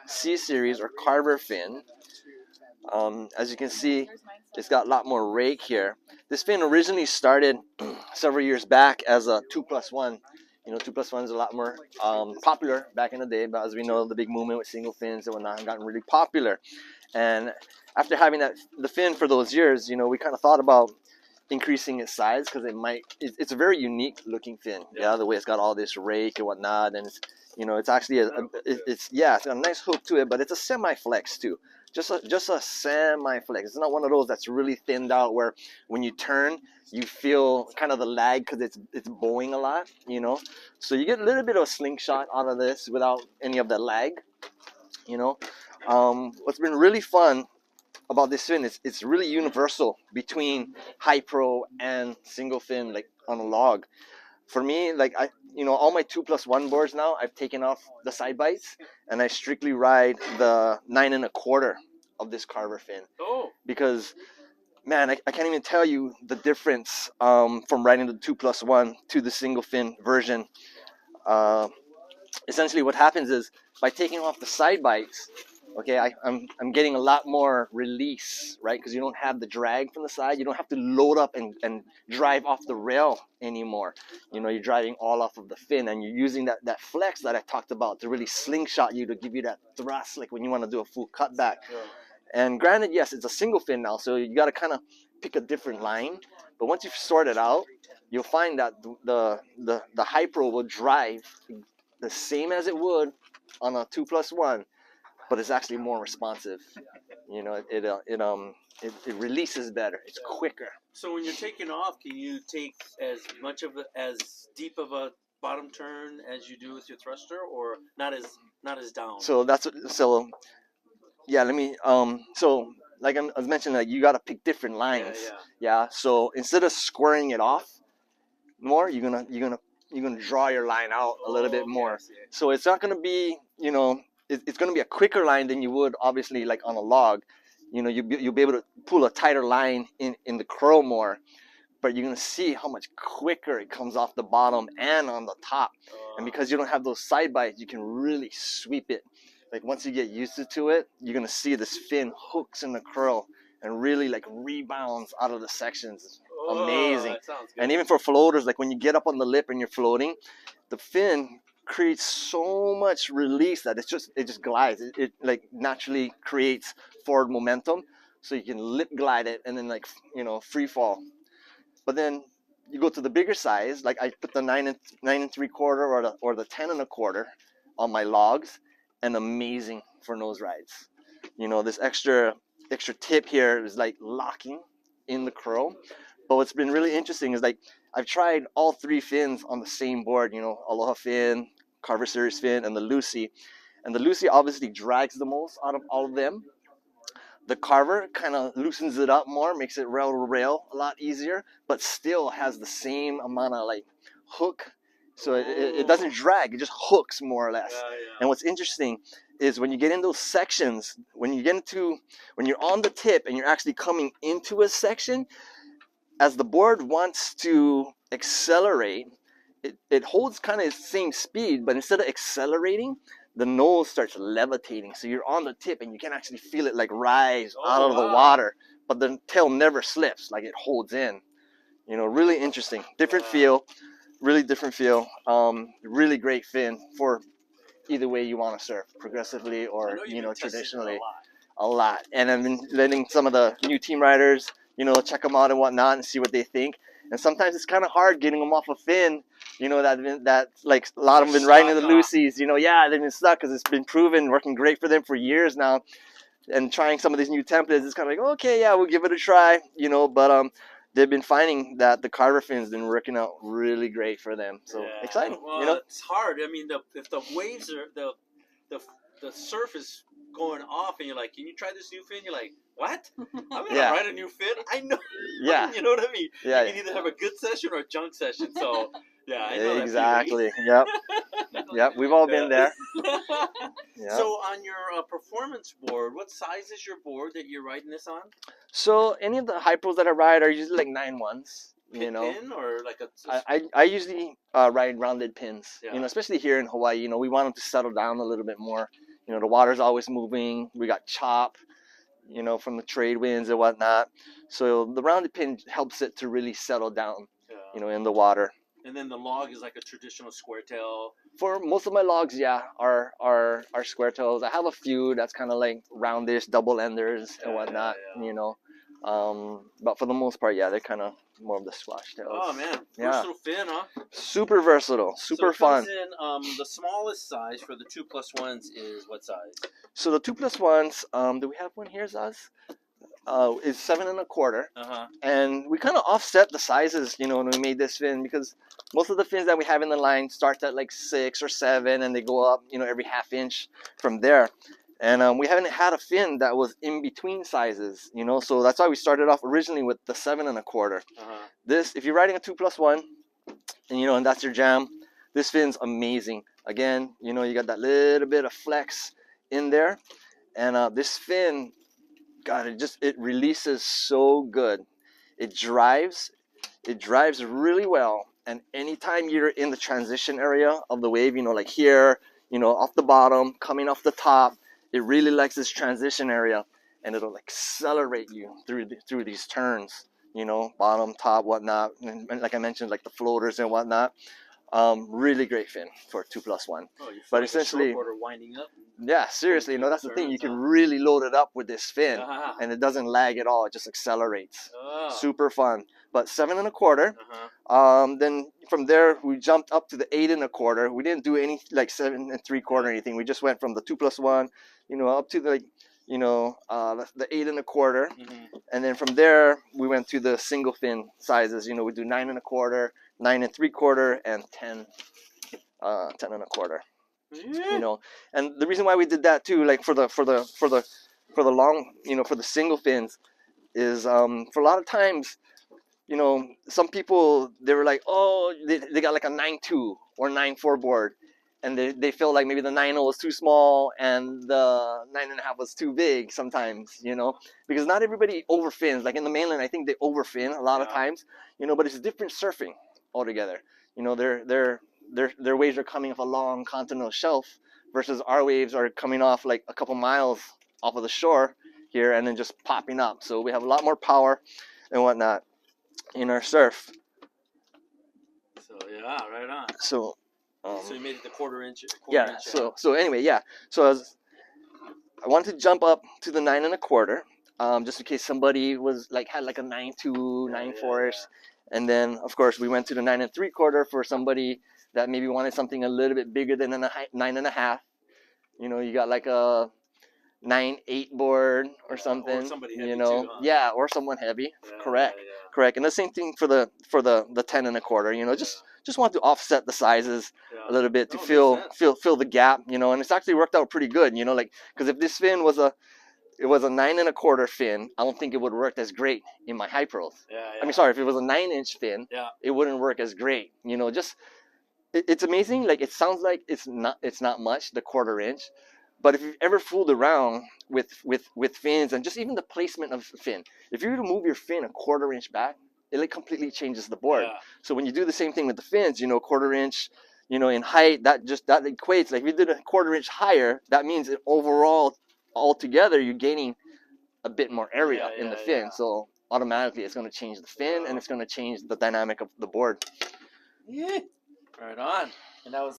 C-Series or carver fin. As you can see, it's got a lot more rake here. This fin originally started several years back as a 2+1. You know, 2+1 is a lot more popular back in the day, but as we know, the big movement with single fins and whatnot have gotten really popular. And after having the fin for those years, you know, we kind of thought about increasing its size because it's a very unique looking fin. Yeah, the way it's got all this rake and whatnot, and it's, you know, it's actually it's got a nice hook to it, but it's a semi-flex too. Just a semi-flex. It's not one of those that's really thinned out where when you turn you feel kind of the lag because it's bowing a lot, you know. So you get a little bit of a slingshot out of this without any of the lag, you know. What's been really fun about this fin is it's really universal between high pro and single fin, like on a log. For me, like all my 2+1 boards now, I've taken off the side bites and I strictly ride the 9 1/4 of this carver fin. Oh. Because, man, I can't even tell you the difference from riding the 2+1 to the single fin version. Essentially, what happens is by taking off the side bites, okay, I'm getting a lot more release, right? Because you don't have the drag from the side. You don't have to load up and drive off the rail anymore. You know, you're driving all off of the fin, and you're using that flex that I talked about to really slingshot you, to give you that thrust, like when you want to do a full cutback. Yeah. And granted, yes, it's a single fin now, so you got to kind of pick a different line. But once you've sorted it out, you'll find that the high pro will drive the same as it would on a 2+1. But it's actually more responsive. You know, it releases better. It's quicker. So when you're taking off, can you take as deep of a bottom turn as you do with your thruster, or not as down? So yeah. Let me so like I was mentioning, like you got to pick different lines. Yeah. So instead of squaring it off more, you're gonna draw your line out a little bit more. So it's not gonna be, you know, it's going to be a quicker line than you would obviously like on a log. You know, you'll be able to pull a tighter line in the curl more, but you're going to see how much quicker it comes off the bottom and on the top. And because you don't have those side bites, you can really sweep it. Like once you get used to it, you're going to see this fin hooks in the curl and really like rebounds out of the sections. Amazing. That sounds good. And even for floaters, like when you get up on the lip and you're floating, the fin creates so much release that it just glides. It like naturally creates forward momentum, so you can lip glide it and then, like, you know, free fall. But then you go to the bigger size, like I put the 9 3/4 or the 10 1/4 on my logs, and amazing for noserides. You know, this extra tip here is like locking in the curl. But what's been really interesting is, like, I've tried all 3 fins on the same board, you know, Aloha fin, Carver Series fin, and the Lucy. And the Lucy obviously drags the most out of all of them. The Carver kind of loosens it up more, makes it rail to rail a lot easier, but still has the same amount of like hook. So it doesn't drag, it just hooks more or less. Yeah. And what's interesting is when you get in those sections, when you're on the tip and you're actually coming into a section, as the board wants to accelerate, it holds kind of the same speed, but instead of accelerating, the nose starts levitating. So you're on the tip and you can actually feel it like rise out of the water, but the tail never slips, like it holds in. You know, really interesting. Different feel, really different feel. Really great fin for either way you want to surf, progressively or, you know, traditionally. A lot. And I've been letting some of the new team riders, you know, check them out and whatnot and see what they think. And sometimes it's kind of hard getting them off a fin, you know, that like a lot of them have been riding the Lucy's, you know, yeah, they've been stuck because it's been proven working great for them for years now. And trying some of these new templates, it's kind of like, okay, yeah, we'll give it a try, you know, but they've been finding that the carver fin's been working out really great for them. So exciting, well, you know. It's hard. I mean, if the waves are the surf is going off, and you're like, can you try this new fin? You're like, what? I'm gonna ride a new fin? I know. Yeah. You know what I mean? Yeah. You can either have a good session or a junk session. So yeah, I know exactly. Yep. Yep. We've all been there. Yep. So on your performance board, what size is your board that you're riding this on? So any of the high pros that I ride are usually like 9/1s. You know, pin or like I usually ride rounded pins. Yeah. You know, especially here in Hawaii. You know, we want them to settle down a little bit more. You know, the water's always moving. We got chop, you know, from the trade winds and whatnot. So the rounded pin helps it to really settle down, you know, in the water. And then the log is like a traditional square tail. For most of my logs, yeah, are square tails. I have a few that's kind of like roundish, double enders and whatnot, you know. But for the most part, yeah, they're kind of more of the squash tails. Oh man, yeah. Versatile fin, huh? Super versatile, super so it fun. comes in, the smallest size for the 2+1s is what size? So the 2+1s, do we have one here, Zaz? Is 7 1/4, and we kind of offset the sizes, you know, when we made this fin, because most of the fins that we have in the line start at like 6 or 7, and they go up, you know, every ½ inch from there. And we haven't had a fin that was in between sizes, you know, so that's why we started off originally with the 7 1/4. This, if you're riding a 2+1, and you know, and that's your jam, this fin's amazing. Again, you know, you got that little bit of flex in there, and this fin, God, it releases so good. It drives really well. And anytime you're in the transition area of the wave, you know, like here, you know, off the bottom, coming off the top, it really likes this transition area, and it'll accelerate you through these turns, you know, bottom, top, whatnot. And like I mentioned, like the floaters and whatnot. Really great fin for 2+1. Oh, but like essentially, winding up. Yeah, seriously, you know, that's the thing. You can really load it up with this fin, and it doesn't lag at all. It just accelerates. Super fun. But 7 1/4. Then from there, we jumped up to the 8 1/4. We didn't do any like 7 3/4 or anything. We just went from the 2+1, you know, up to the, you know, the 8 1/4, and then from there we went to the single fin sizes. You know, we do 9 1/4, 9 3/4, and 10 1/4. You know, and the reason why we did that too, like for the long, you know, for the single fins, is for a lot of times, you know, some people, they were like, oh, they got like a 9.2 or 9.4 board, and they feel like maybe the 9.0 was too small and the 9.5 was too big sometimes, you know, because not everybody overfins. Like in the mainland, I think they overfin a lot of times, you know, but it's different surfing altogether. You know, their waves are coming off a long continental shelf versus our waves are coming off like a couple miles off of the shore here and then just popping up. So we have a lot more power and whatnot in our surf. So yeah, right on. So you made it the quarter inch. So anyway, yeah. So I wanted to jump up to the 9 1/4, just in case somebody was like had like a 9.2, 9.4ish. And then of course we went to the 9 3/4 for somebody that maybe wanted something a little bit bigger than a 9.5. You know, you got like a 9.8 board or something. Or somebody heavy, you know, too, huh? Yeah, or someone heavy. Correct. And the same thing for the 10 1/4. You know, just want to offset the sizes a little bit to fill the gap. You know, and it's actually worked out pretty good. You know, like because if this fin was a 9 1/4 fin, I don't think it would work as great in my high pros. I mean, sorry, if it was a 9-inch fin, it wouldn't work as great. You know, just it's amazing. Like it sounds like it's not much, the 1/4 inch, but if you've ever fooled around with fins and just even the placement of the fin, if you were to move your fin a 1/4 inch back, it like completely changes the board. So when you do the same thing with the fins, you know, 1/4 inch, you know, in height, that equates. Like if you did a 1/4 inch higher, that means that overall, altogether, you're gaining a bit more area in the fin. So automatically, it's going to change the fin and it's going to change the dynamic of the board. Right on. And that was